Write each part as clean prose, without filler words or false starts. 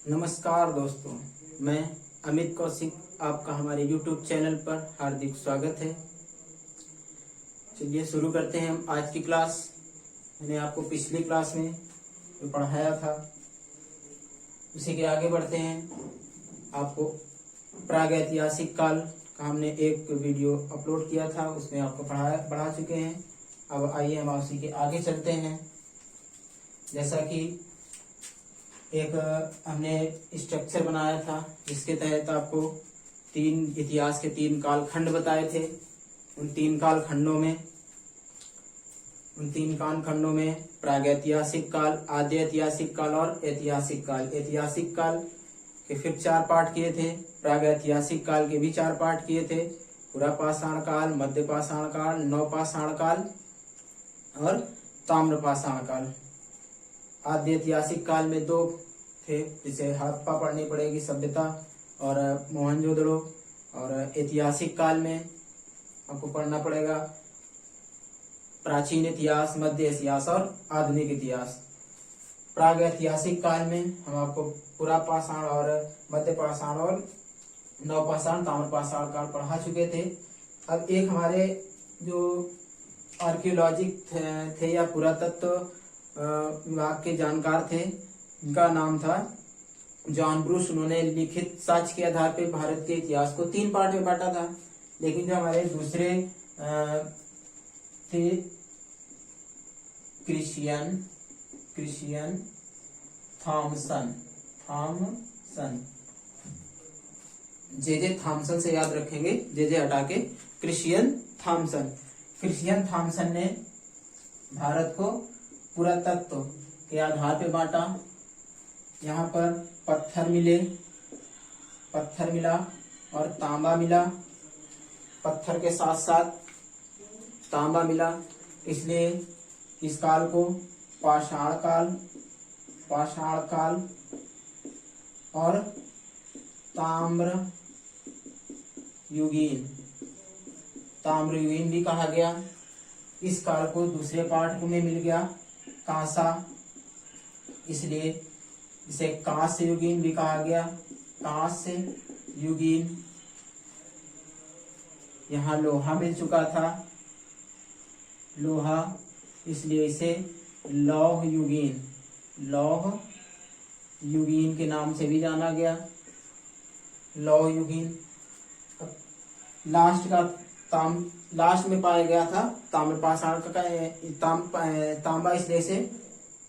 नमस्कार दोस्तों, मैं अमित कौशिक आपका हमारे YouTube चैनल पर हार्दिक स्वागत है। चलिए शुरू करते हैं हम आज की क्लास। मैंने आपको पिछली क्लास में जो पढ़ाया था उसी के आगे बढ़ते हैं। आपको प्रागैतिहासिक काल का हमने एक वीडियो अपलोड किया था, उसमें आपको पढ़ा चुके हैं। अब आइए हम उसी के आगे चलते हैं। जैसा कि एक हमने स्ट्रक्चर बनाया था जिसके तहत आपको इतिहास के 3 कालखंड बताए थे। उन तीन कालखंडों में प्रागैतिहासिक काल, आद्य ऐतिहासिक काल और ऐतिहासिक काल। ऐतिहासिक काल के फिर 4 पार्ट किए थे, प्रागैतिहासिक काल के भी 4 पार्ट किए थे। पुरापाषाण काल, मध्य पाषाण काल, नवपाषाण काल और ताम्रपाषाण काल। आद्य ऐतिहासिक काल में 2 थे, जिसे हड़प्पा पढ़नी पड़ेगी सभ्यता और मोहनजोदड़ो। और ऐतिहासिक काल में आपको पढ़ना पड़ेगा प्राचीन इतिहास, मध्य इतिहास और आधुनिक इतिहास। प्रागैतिहासिक काल में हम आपको पुरापाषाण और मध्य पाषाण और नवपाषाण, ताम्रपाषाण काल पढ़ा चुके थे। अब एक हमारे जो आर्कियोलॉजिक थे या पुरातत्व विभाग के जानकार थे, उनका नाम था जॉन ब्रूस। उन्होंने लिखित साक्ष्य के आधार पर भारत के इतिहास को 3 पार्ट में बांटा था। लेकिन जो हमारे दूसरे थे क्रिश्चियन थॉमसन, जे थॉमसन से याद रखेंगे, जे हटा के क्रिश्चियन थॉमसन ने भारत को पुरातत्व के आधार पे बांटा। यहाँ पर पत्थर मिला और तांबा मिला। पत्थर के साथ साथ तांबा मिला, इसलिए इस काल को पाषाण काल और ताम्रयुगीन भी कहा गया। इस काल को दूसरे पार्ट में मिल गया कांसा, इसलिए इसे कांस्य युगीन भी कहा गया। कांस्य युगीन, यहाँ लोहा मिल चुका था, इसलिए इसे लौह युगीन के नाम से भी जाना गया। लौह युगीन लास्ट में पाया गया था ताम्रपाषाण का तांबा, इसलिए इसे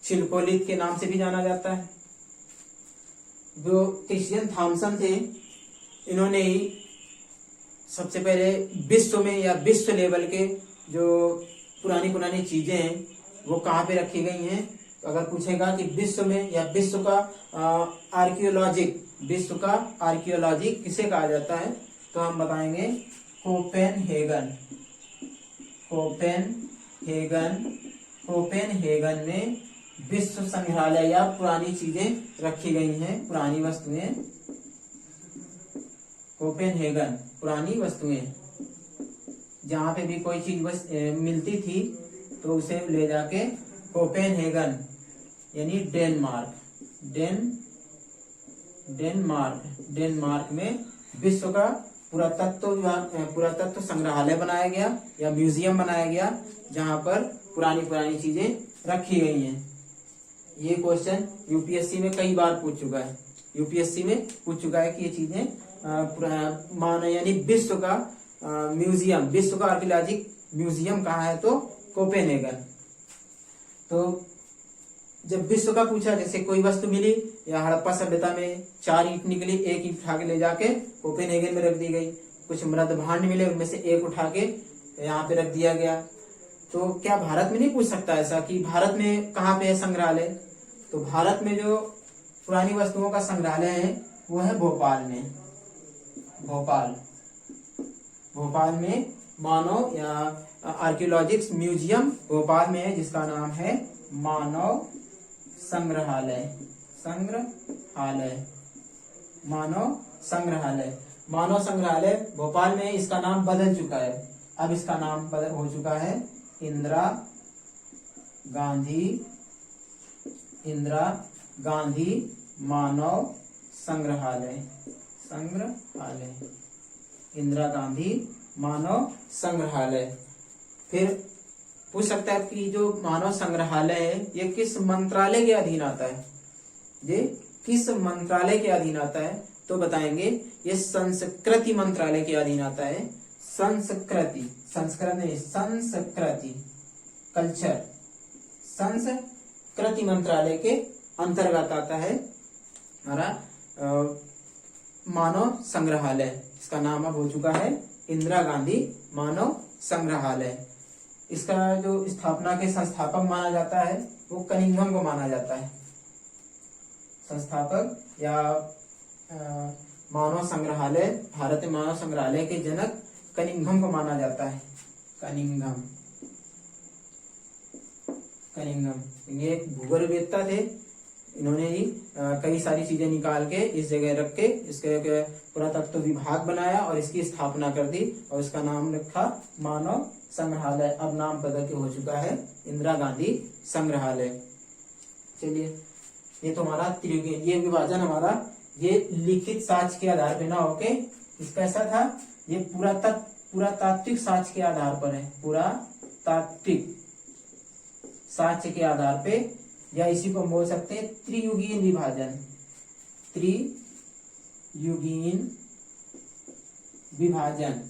शिल्पोलिथ के नाम से भी जाना जाता है। जो क्रिश्चियन थॉमसन थे, इन्होंने ही सबसे पहले विश्व में या विश्व लेवल के जो पुरानी चीजें हैं वो कहाँ पे रखी गई हैं। तो अगर पूछेगा कि विश्व में या विश्व का आर्कियोलॉजी किसे कहा जाता है, तो हम बताएंगे कोपेनहेगन में विश्व संग्रहालय या पुरानी चीजें रखी गई हैं, पुरानी वस्तुएं। कोपेनहेगन पुरानी वस्तुएं, जहां पे भी कोई चीज मिलती थी तो उसे ले जाके कोपेनहेगन यानी डेनमार्क में विश्व का पुरातत्व संग्रहालय बनाया गया या म्यूजियम बनाया गया, जहां पर पुरानी चीजें रखी गई हैं। ये क्वेश्चन यूपीएससी में कई बार पूछ चुका है। कि ये चीजें यानी विश्व का आर्कियोलॉजिक म्यूजियम कहाँ है, तो कोपेनहेगन। तो जब विश्व का पूछा, जैसे कोई वस्तु मिली या हड़प्पा सभ्यता में 4 ईंट निकली, 1 ईंट उठा के ले जाके कोपेनहेगन में रख दी गई। कुछ मृत भांड मिले, उनमें से 1 उठा के यहाँ पे रख दिया गया। तो क्या भारत में नहीं पूछ सकता ऐसा कि भारत में कहाँ पे है संग्रहालय? तो भारत में जो पुरानी वस्तुओं का संग्रहालय है वो है भोपाल में मानव या आर्कियोलॉजिक्स म्यूजियम भोपाल में है, जिसका नाम है मानव संग्रहालय। मानव संग्रहालय भोपाल में, इसका नाम बदल चुका है। अब इसका नाम हो चुका है इंदिरा गांधी मानव संग्रहालय, संग्रहालय, इंदिरा गांधी मानव संग्रहालय। फिर पूछ सकता है कि जो मानव संग्रहालय है ये किस मंत्रालय के अधीन आता है, ये किस मंत्रालय के अधीन आता है, तो बताएंगे ये संस्कृति मंत्रालय के अधीन आता है। संस्कृति, संस्कृत नहीं, संस्कृति, कल्चर, संस्कृति मंत्रालय के अंतर्गत आता है हमारा मानव संग्रहालय। इसका नाम अब हो चुका है इंदिरा गांधी मानव संग्रहालय। इसका जो स्थापना के संस्थापक माना जाता है वो कनिंघम को माना जाता है। संस्थापक या मानव संग्रहालय, भारतीय मानव संग्रहालय के जनक कनिंघम को माना जाता है। कनिंघम, कनिंघम ये एक भूगोलवेत्ता थे। इन्होंने ही कई सारी चीजें निकाल के इस जगह रख के इसके पुरातत्व विभाग बनाया और इसकी स्थापना कर दी और इसका नाम रखा मानव संग्रहालय। अब नाम बदल के हो चुका है इंदिरा गांधी संग्रहालय। चलिए, ये तो हमारा त्रियुगीन, ये विभाजन हमारा ये लिखित साक्ष्य के आधार पे ना होके इसका ऐसा था, ये पुरातात्विक साक्ष्य के आधार पर है, पुरातात्विक साक्ष्य के आधार पे, या इसी को बोल सकते हैं त्रियुगीन विभाजन, त्रियुगीन विभाजन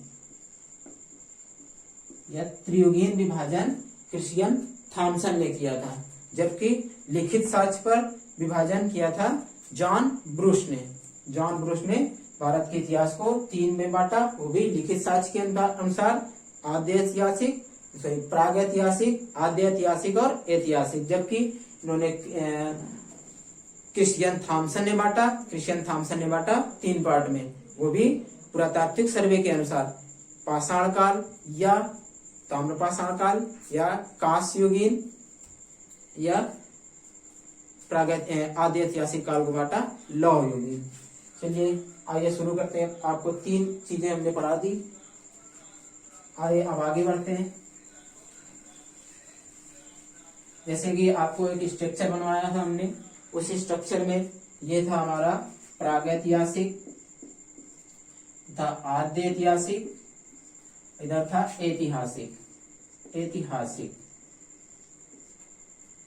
या त्रियुगीन विभाजन क्रिश्चियन थॉमसन ने किया था, जबकि लिखित साक्ष्य पर विभाजन किया था जॉन ब्रूस ने। जॉन ब्रूस ने भारत के इतिहास को 3 में बांटा, वो भी लिखित साक्ष्य के अनुसार, आद्य ऐतिहासिक, प्रागैतिहासिक, आद्य ऐतिहासिक और ऐतिहासिक। जबकि इन्होंने क्रिश्चियन थॉमसन ने बांटा 3 पार्ट में, वो भी पुरातात्विक सर्वे के अनुसार, पाषाण काल या ताम्रपाषाण काल या कांस्ययुगीन या आदि ऐतिहासिक काल को बांटा लौह युगीन। चलिए आइए शुरू करते हैं। आपको 3 चीजें हमने पढ़ा दी, आइए अब आगे बढ़ते हैं। जैसे कि आपको एक स्ट्रक्चर बनवाया था हमने, उस स्ट्रक्चर में ये था हमारा प्रागैतिहासिक, था आद्य ऐतिहासिक, इधर था ऐतिहासिक। ऐतिहासिक,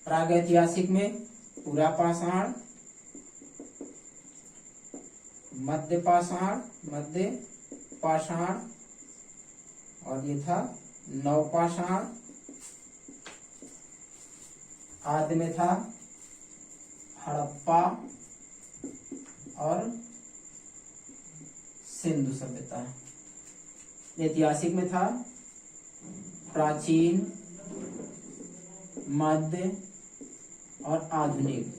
प्रागैतिहासिक में पूरा पाषाण, मध्य पाषाण, और ये था नवपाषाण। आदि में था हड़प्पा और सिंधु सभ्यता। ऐतिहासिक में था प्राचीन, मध्य और आधुनिक।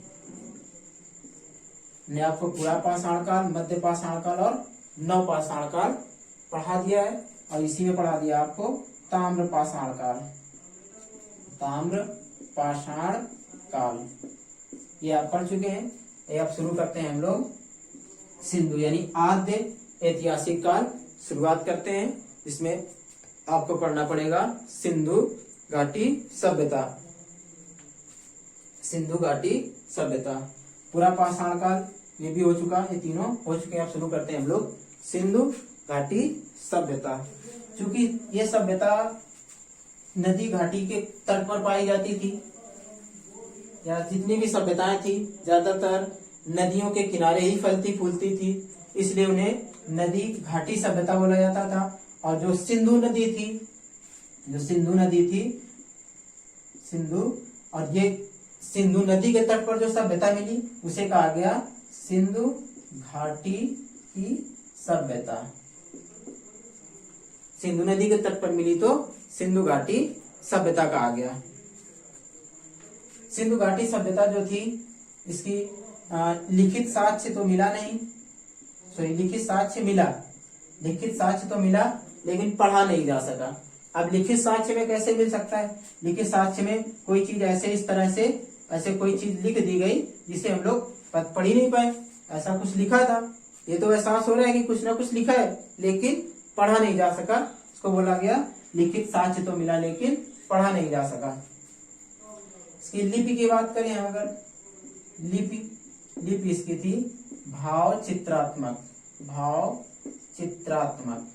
ने आपको पूरा पाषाण काल, मध्य पाषाण काल और नवपाषाण काल पढ़ा दिया है, और इसी में पढ़ा दिया आपको ताम्र पाषाण काल। ताम्र पाषाण काल ये आप पढ़ चुके हैं। ये आप शुरू करते हैं हम लोग सिंधु यानी आद्य ऐतिहासिक काल शुरुआत करते हैं। इसमें आपको पढ़ना पड़ेगा सिंधु घाटी सभ्यता। सिंधु घाटी सभ्यता, पूरा पाषाण काल ये भी हो चुका है, ये तीनों हो चुके हैं। आप शुरू करते हैं हम लोग सिंधु घाटी सभ्यता। क्योंकि ये सभ्यता नदी घाटी के तट पर पाई जाती थी, या जितनी भी सभ्यताएं थी ज्यादातर नदियों के किनारे ही फलती फूलती थी, इसलिए उन्हें नदी घाटी सभ्यता बोला जाता था। और जो सिंधु नदी थी, सिंधु, और ये सिंधु नदी के तट पर जो सभ्यता मिली उसे कहा गया सिंधु घाटी की सभ्यता। सिंधु नदी के तट पर मिली तो सिंधु घाटी सभ्यता कहा गया। सिंधु घाटी सभ्यता जो थी इसकी लिखित साक्ष्य तो मिला नहीं, लिखित साक्ष्य तो मिला लेकिन पढ़ा नहीं जा सका। अब लिखित साक्ष्य में कैसे मिल सकता है? लिखित साक्ष्य में कोई चीज इस तरह से ऐसे कोई चीज लिख दी गई जिसे हम लोग पढ़ ही नहीं पाए, ऐसा कुछ लिखा था। ये तो एहसास हो रहा है कि कुछ ना कुछ लिखा है लेकिन पढ़ा नहीं जा सका, इसको बोला गया लिखित साक्ष्य तो मिला लेकिन पढ़ा नहीं जा सका। इसकी लिपि की बात करें, अगर लिपि इसकी थी भाव चित्रात्मक, भाव चित्रात्मक,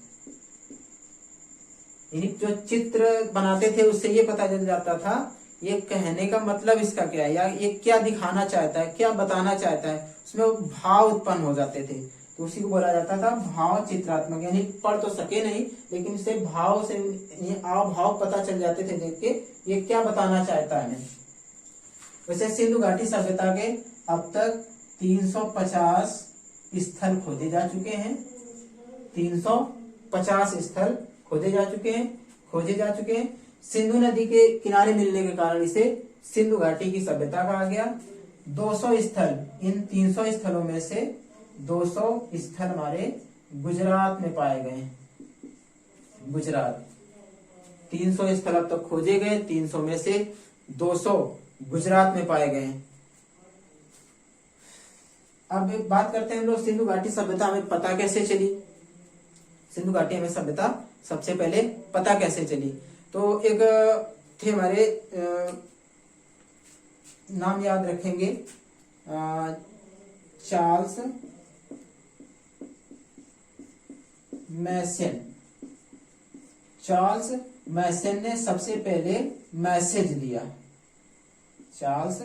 यानी जो चित्र बनाते थे उससे ये पता चल जाता था ये कहने का मतलब इसका क्या है, या ये क्या दिखाना चाहता है, क्या बताना चाहता है, उसमें भाव उत्पन्न हो जाते थे, तो उसी को बोला जाता था भाव चित्रात्मक। यानी पढ़ तो सके नहीं लेकिन इससे भाव से आव भाव पता चल जाते थे देख के ये क्या बताना चाहता है। वैसे सिंधु घाटी सभ्यता के अब तक 350 स्थल खोजे जा चुके हैं, 350 स्थल खोजे जा चुके हैं। सिंधु नदी के किनारे मिलने के कारण इसे सिंधु घाटी की सभ्यता कहा गया। 200 स्थल, इन 300 स्थलों में से 200 स्थल हमारे गुजरात में पाए गए हैं। गुजरात 300 स्थल अब तक खोजे गए, 300 में से 200 गुजरात में पाए गए। अब बात करते हैं हम लोग सिंधु घाटी सभ्यता हमें पता कैसे चली। सिंधु घाटी में सभ्यता सबसे पहले पता कैसे चली, तो एक थे हमारे नाम याद रखेंगे, चार्ल्स मैसन। चार्ल्स मैसन ने सबसे पहले मैसेज दिया। चार्ल्स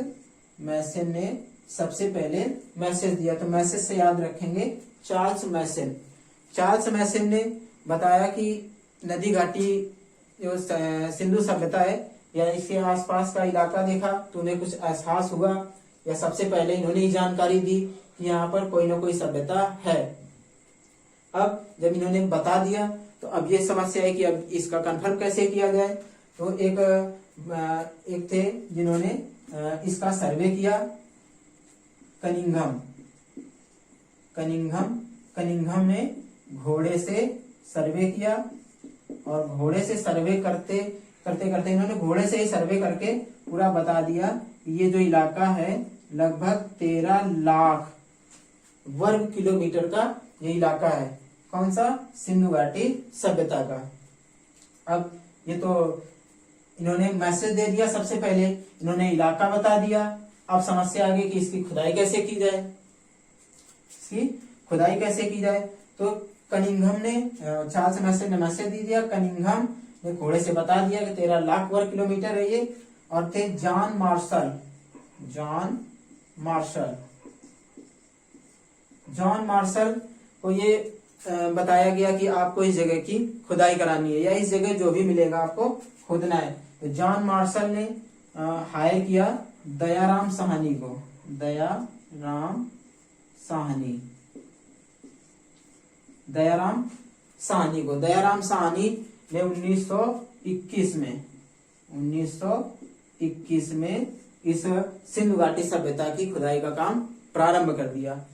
मैसन ने सबसे पहले मैसेज दिया, तो मैसेज से याद रखेंगे चार्ल्स मैसन। चार्ल्स मैसन ने बताया कि नदी घाटी जो सिंधु सभ्यता है या इसके आसपास का इलाका देखा तो उन्हें कुछ एहसास हुआ, या सबसे पहले इन्होंने ही जानकारी दी कि यहाँ पर कोई ना कोई सभ्यता है। अब जब इन्होंने बता दिया तो अब ये समस्या है कि अब इसका कंफर्म कैसे किया जाए। तो एक थे जिन्होंने इसका सर्वे किया, कनिंघम ने घोड़े से सर्वे किया, और घोड़े से सर्वे करते करते इन्होंने घोड़े से ही सर्वे करके पूरा बता दिया कि ये जो इलाका है लगभग 13 लाख वर्ग किलोमीटर का ये इलाका है। कौन सा? सिंधु घाटी सभ्यता का। अब ये तो इन्होंने मैसेज दे दिया, सबसे पहले इन्होंने इलाका बता दिया। अब समस्या आ गई कि इसकी खुदाई कैसे की जाए। तो कनिंघम ने, चार्ल्स मैसन ने मैसेज दे दिया, कनिंघम ने घोड़े से बता दिया कि 13 लाख वर्ग किलोमीटर है ये। और थे जॉन मार्शल को ये बताया गया कि आपको इस जगह की खुदाई करानी है, या इस जगह जो भी मिलेगा आपको खोदना है। तो जॉन मार्शल ने हायर किया दयाराम साहनी को। दयाराम साहनी ने 1921 में इस सिंधु घाटी सभ्यता की खुदाई का काम प्रारंभ कर दिया।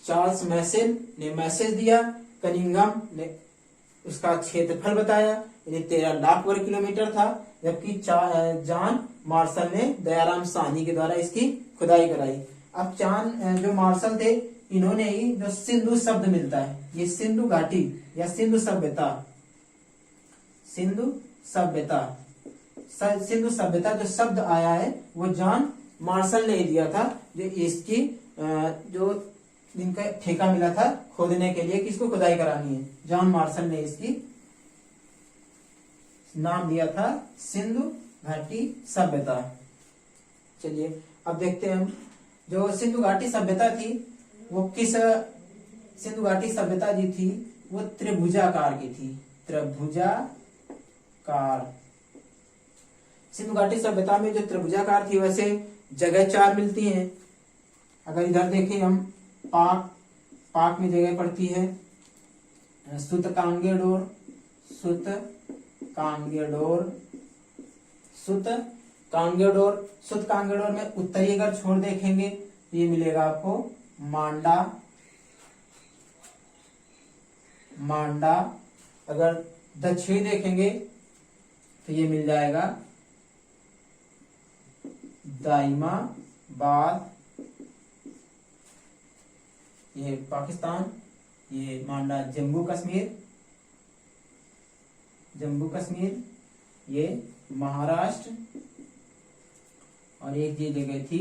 चार्ल्स मैसन ने मैसेज दिया, कनिंघम ने उसका क्षेत्रफल बताया, यानी 13 लाख वर्ग किलोमीटर था, जबकि जॉन मार्शल ने दयाराम साहनी के द्वारा इसकी खुदाई कराई। अब जो मार्शल थे इन्होंने ही जो सिंधु शब्द मिलता है, ये सिंधु घाटी या सिंधु सभ्यता जो शब्द आया है वो जॉन मार्शल ने दिया था, जो इसकी जो इनका ठेका मिला था खोदने के लिए कि इसको खुदाई करानी है। जॉन मार्शल ने इसकी नाम दिया था सिंधु घाटी सभ्यता। चलिए अब देखते हैं हम, जो सिंधु घाटी सभ्यता थी वो किस सिंधु घाटी सभ्यता जी थी वो त्रिभुजाकार की थी। त्रिभुजाकार सिंधु घाटी सभ्यता में जो त्रिभुजाकार थी, वैसे जगह 4 मिलती हैं। अगर इधर देखें हम, पाक में जगह पड़ती है सुतकांगेडोर में उत्तरी अगर छोर देखेंगे तो ये मिलेगा आपको मांडा। अगर दक्षिणी देखेंगे तो ये मिल जाएगा दाइमाबाद, ये पाकिस्तान, ये मांडा जम्मू कश्मीर, ये महाराष्ट्र, और एक ये जगह थी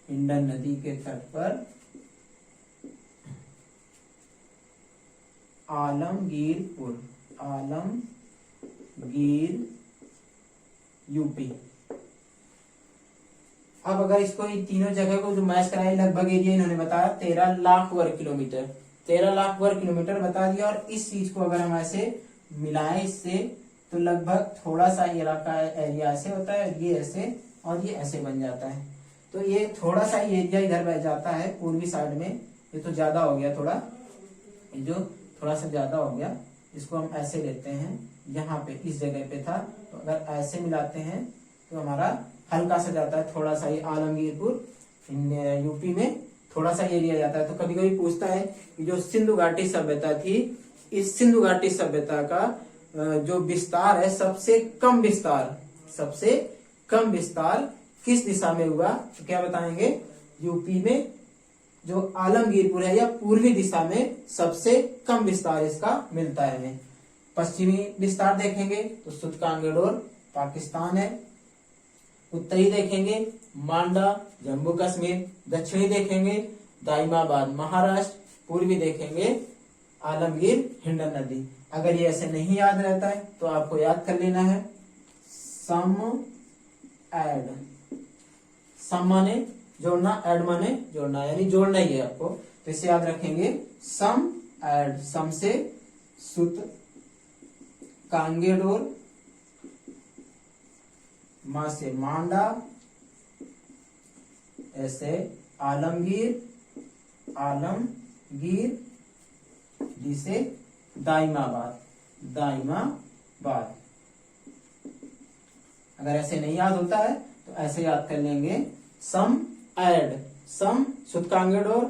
हिंडन नदी के तट पर आलमगीरपुर, आलमगीर यूपी। अब अगर इसको इन तीनों जगह को जो मैच कराए, लगभग एरिया इन्होंने बताया 13 लाख वर्ग किलोमीटर, 13 लाख वर्ग किलोमीटर बता दिया। और इस चीज को अगर हम ऐसे मिलाएं इससे, तो लगभग थोड़ा सा इलाका एरिया ऐसे होता है, ये ऐसे और ये ऐसे बन जाता है। तो ये थोड़ा सा एरिया इधर बह जाता है पूर्वी साइड में, ये तो ज्यादा हो गया थोड़ा, ये जो थोड़ा सा ज्यादा हो गया, इसको हम ऐसे लेते हैं, यहाँ पे इस जगह पे था, तो अगर ऐसे मिलाते हैं तो हमारा हल्का सा जाता है, थोड़ा सा ये आलमगीरपुर यूपी में थोड़ा सा एरिया जाता है। तो कभी कभी पूछता है कि जो सिंधु घाटी सभ्यता थी, इस सिंधु घाटी सभ्यता का जो विस्तार है, सबसे कम विस्तार किस दिशा में हुआ, तो क्या बताएंगे, यूपी में जो आलमगीरपुर है या पूर्वी दिशा में सबसे कम विस्तार इसका मिलता है हमें। पश्चिमी विस्तार देखेंगे तो सुतकांगेडोर पाकिस्तान है, उत्तरी देखेंगे मांडा जम्मू कश्मीर, दक्षिणी देखेंगे दाइमाबाद महाराष्ट्र, पूर्वी देखेंगे आलमगीर हिंडन नदी। अगर ये ऐसे नहीं याद रहता है तो आपको याद कर लेना है सम एड, सम माने जोड़ना, एड माने जोड़ना, यानी जोड़ना ही है आपको। तो इसे याद रखेंगे सम एड, सम से सुत कांगेडोर, मा से मांडा, ऐसे आलमगीर, डी से दाइमाबाद। अगर ऐसे नहीं याद होता है तो ऐसे याद कर लेंगे सम एड, सम सुतकांगेडोर,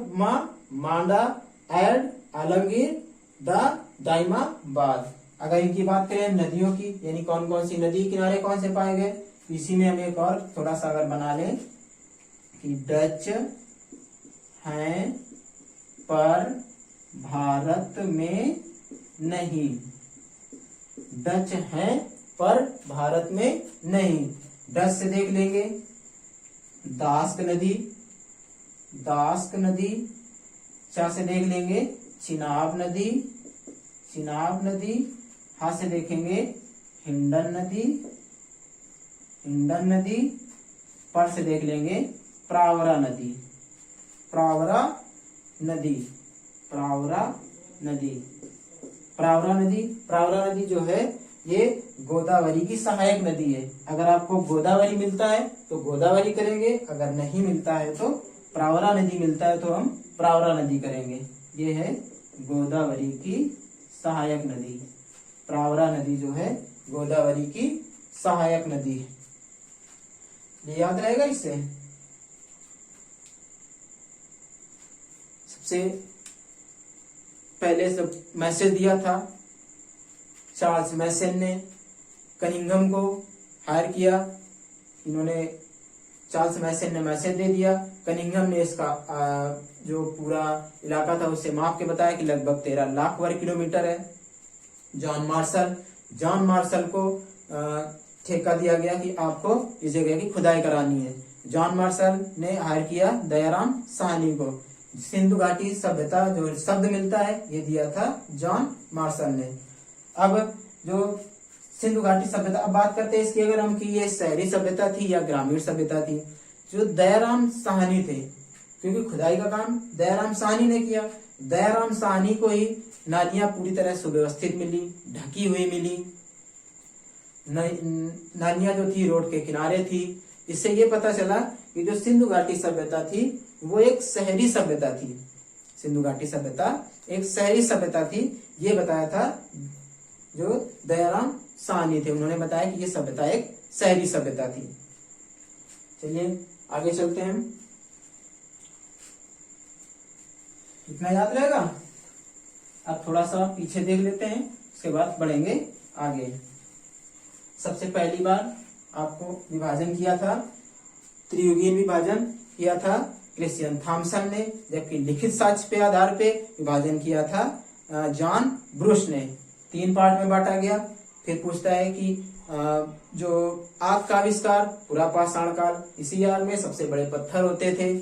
मांडा, एड आलमगीर, दाइमाबाद। अगर इनकी बात करें नदियों की, यानी कौन कौन सी नदी किनारे कौन से पाए गए, इसी में हम एक और थोड़ा सा अगर बना लें कि डच हैं पर भारत में नहीं, डच हैं पर भारत में नहीं। डच से देख लेंगे दास्क नदी, चा से देख लेंगे चिनाब नदी, हा से देखेंगे हिंडन नदी, पर से देख लेंगे प्रावरा नदी जो है ये गोदावरी की सहायक नदी है। अगर आपको गोदावरी मिलता है तो गोदावरी करेंगे, अगर नहीं मिलता है तो प्रावरा नदी मिलता है तो हम प्रावरा नदी करेंगे। ये है गोदावरी की सहायक नदी, प्रावरा नदी जो है गोदावरी की सहायक नदी है। ये याद रहेगा इससे। सबसे पहले सब मैसेज दिया था चार्ल्स मैसन ने, कनिंघम को हायर किया, इन्होंने चार्ल्स मैसन ने मैसेज दे दिया, कनिंघम ने इसका जो पूरा इलाका था उससे माप के बताया कि लगभग 13 लाख वर्ग किलोमीटर है। जॉन मार्शल को ठेका दिया गया कि आपको इस जगह की खुदाई करानी है। जॉन मार्शल ने हायर किया दयाराम साहनी को। सिंधु घाटी सभ्यता जो शब्द मिलता है ये दिया था जॉन मार्शल ने। अब जो सिंधु घाटी सभ्यता, अब बात करते हैं इसकी अगर हम कि ये शहरी सभ्यता थी या ग्रामीण सभ्यता थी। जो दयाराम साहनी थे, क्योंकि खुदाई का काम दयाराम साहनी ने किया, दयाराम साहनी को ही नालियां पूरी तरह सुव्यवस्थित मिली, ढकी हुई मिली, नालियां जो थी रोड के किनारे थी। इससे ये पता चला कि जो सिंधु घाटी सभ्यता थी वो एक शहरी सभ्यता थी। सिंधु घाटी सभ्यता एक शहरी सभ्यता थी, ये बताया था जो दयाराम साहनी थे। उन्होंने बताया कि ये सभ्यता एक शहरी सभ्यता थी। चलिए आगे चलते हैं, इतना याद रहेगा। अब थोड़ा सा पीछे देख लेते हैं, उसके बाद बढ़ेंगे आगे। सबसे पहली बार आपको विभाजन किया था, त्रियुगीन विभाजन किया था क्रिश्चियन थॉमसन ने, जबकि लिखित साक्ष्य पे आधार पे विभाजन किया था जॉन ब्रूस ने। 3 पार्ट में बांटा गया। फिर पूछता है कि जो आग का आविष्कार पूरा पाषाण काल। इसी आग में सबसे बड़े पत्थर होते थे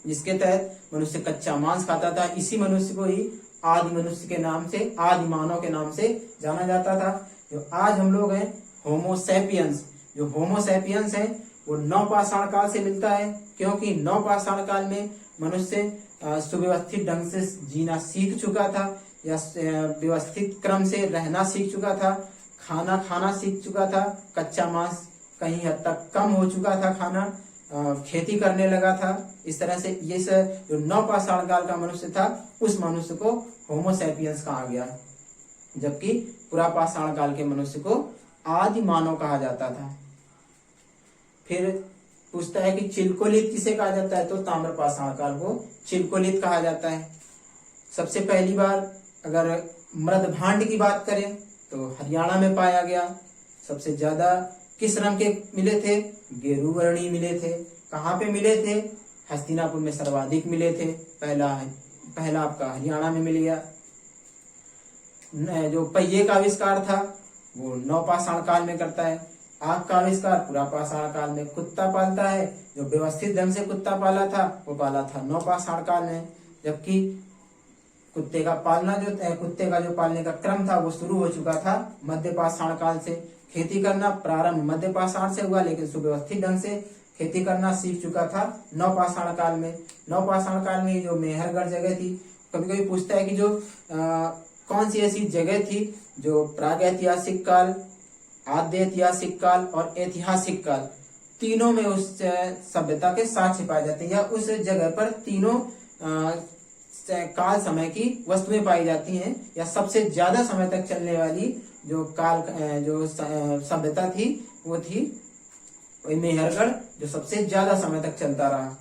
जिसके तहत मनुष्य कच्चा मांस खाता था। इसी मनुष्य को ही आदि मनुष्य के नाम से, आदि मानव के नाम से जाना जाता था। जो आज हम लोग हैं होमोसेपियंस, जो होमोसेपियंस है वो नवपाषाण काल से मिलता है, क्योंकि नवपाषाण काल में मनुष्य सुव्यवस्थित ढंग से जीना सीख चुका था या व्यवस्थित क्रम से रहना सीख चुका था, खाना खाना सीख चुका था, कच्चा मांस कहीं हद तक कम हो चुका था खाना, खेती करने लगा था। इस तरह से ये जो नवपाषाण काल का मनुष्य था उस मनुष्य को होमोसेपियंस कहा गया, जबकि पुरापाषाण काल के मनुष्य को आदि मानव कहा जाता था। फिर पूछता है कि चिलकोलित किसे कहा जाता है, तो ताम्रपाषाण काल को चिलकोलित कहा जाता है। सबसे पहली बार अगर मृदभांड की बात करें तो हरियाणा में पाया गया। सबसे ज्यादा किस रंग के मिले थे, गेरुवर्णी मिले थे। कहाँ पे मिले थे, हस्तिनापुर में सर्वाधिक मिले थे। पहला आपका हरियाणा में मिल गया। जो पहिए का आविष्कार था वो नवपाषाण काल में करता है। आग का आविष्कार पुरापाषाण काल में। कुत्ता पालता है, जो व्यवस्थित ढंग से कुत्ता पाला था वो पाला था नवपाषाण काल में, जबकि कुत्ते का जो पालने का क्रम था वो शुरू हो चुका था मध्यपाषाण काल से। खेती करना प्रारंभ मध्यपाषाण से हुआ, लेकिन सुव्यवस्थित ढंग से खेती करना सीख चुका था नवपाषाण काल में। नवपाषाण काल में जो मेहरगढ़ जगह थी, कभी कभी पूछता है कि जो कौन सी ऐसी जगह थी जो प्रागैतिहासिक काल, आद्य ऐतिहासिक काल और ऐतिहासिक काल तीनों में उस सभ्यता के साक्ष्य पाए जाते हैं, या उस जगह पर तीनों काल समय की वस्तुएं पाई जाती हैं, या सबसे ज्यादा समय तक चलने वाली जो सभ्यता थी वो थी वही मेहरगढ़, जो सबसे ज्यादा समय तक चलता रहा।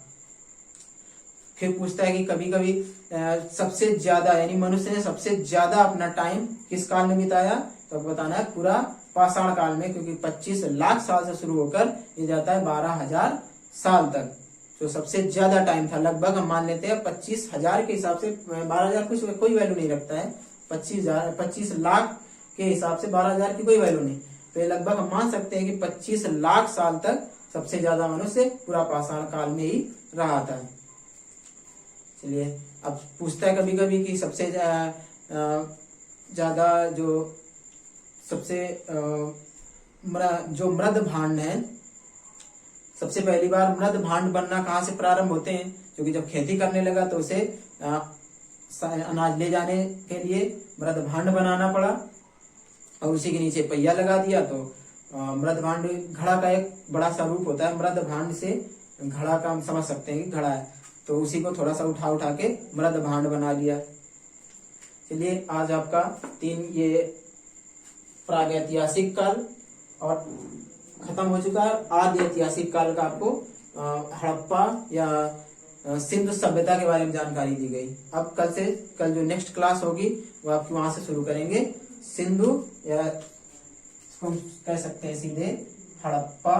फिर पूछता है कि कभी कभी सबसे ज्यादा यानी मनुष्य ने सबसे ज्यादा अपना टाइम किस काल में बिताया, तो बताना है पूरा पाषाण काल में, क्योंकि 25 लाख साल से शुरू होकर ये जाता है 12,000 साल तक। तो सबसे ज्यादा टाइम था, लगभग हम मान लेते हैं 25,000 के हिसाब से। 12,000 कुछ कोई वैल्यू नहीं रखता है, 25 लाख के हिसाब से 12,000 की कोई वैल्यू नहीं। तो ये लगभग हम मान सकते हैं कि 25 लाख साल तक सबसे ज्यादा मनुष्य पुरापाषाण काल में ही रहा था। चलिए अब पूछता है कभी कभी कि सबसे ज्यादा जो सबसे जो मृद भांड है, सबसे पहली बार मृद भांड बनना कहाँ से प्रारंभ होते हैं, क्योंकि जब खेती करने लगा तो उसे अनाज ले जाने के लिए मृद भांड बनाना पड़ा और उसी के नीचे पहिया लगा दिया। तो मृद भांड घड़ा का एक बड़ा सा रूप होता है। मृद भांड से घड़ा का हम समझ सकते हैं कि घड़ा है, तो उसी को थोड़ा सा उठा के मृद भांड बना लिया। चलिए आज आपका 3 ये प्रागैतिहासिक काल और खत्म हो चुका है। आदि ऐतिहासिक काल का आपको हड़प्पा या सिंधु सभ्यता के बारे में जानकारी दी गई। अब कल जो नेक्स्ट क्लास होगी वो आपकी वहां से शुरू करेंगे। सिंधु या इसको हम कह सकते हैं सीधे हड़प्पा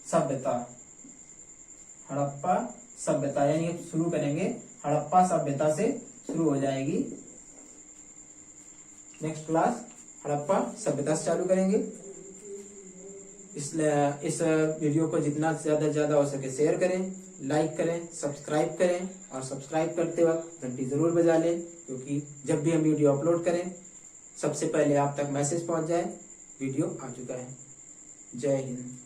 सभ्यता। हड़प्पा सभ्यता यानी शुरू करेंगे हड़प्पा सभ्यता से शुरू हो जाएगी। नेक्स्ट क्लास हड़प्पा सभ्यता से चालू करेंगे। इस वीडियो को जितना ज्यादा हो सके शेयर करें, लाइक करें, सब्सक्राइब करें और सब्सक्राइब करते वक्त घंटी जरूर बजा लें, क्योंकि जब भी हम वीडियो अपलोड करें सबसे पहले आप तक मैसेज पहुंच जाए वीडियो आ चुका है। जय हिंद।